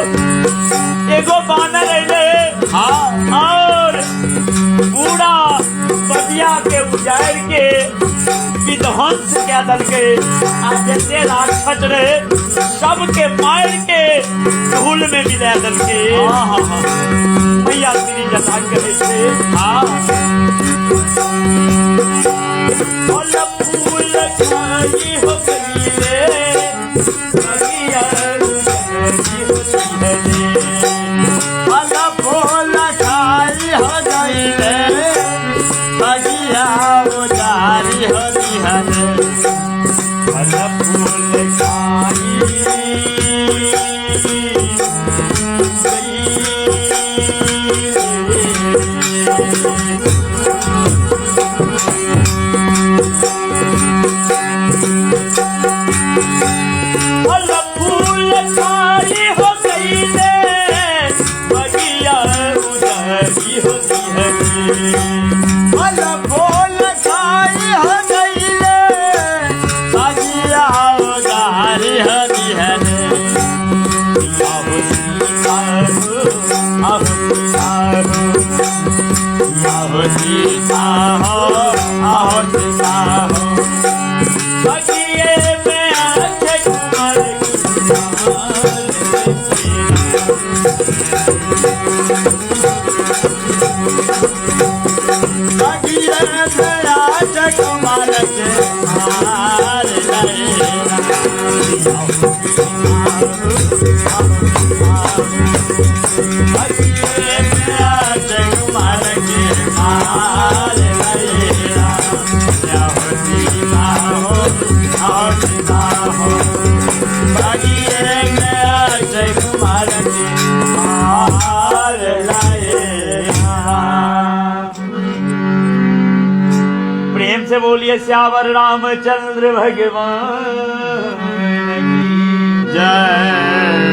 एगो बानर अइले और बूढ़ा बगिया के उजाड़ के विध्वंस के दल के जैसे राक्षस रहे सबके मार के धूल में मिला दल के भैया श्री जता करे थे फूल खाई हो गई प्रेम से बोलिए श्यावर रामचंद्र भगवान की जय।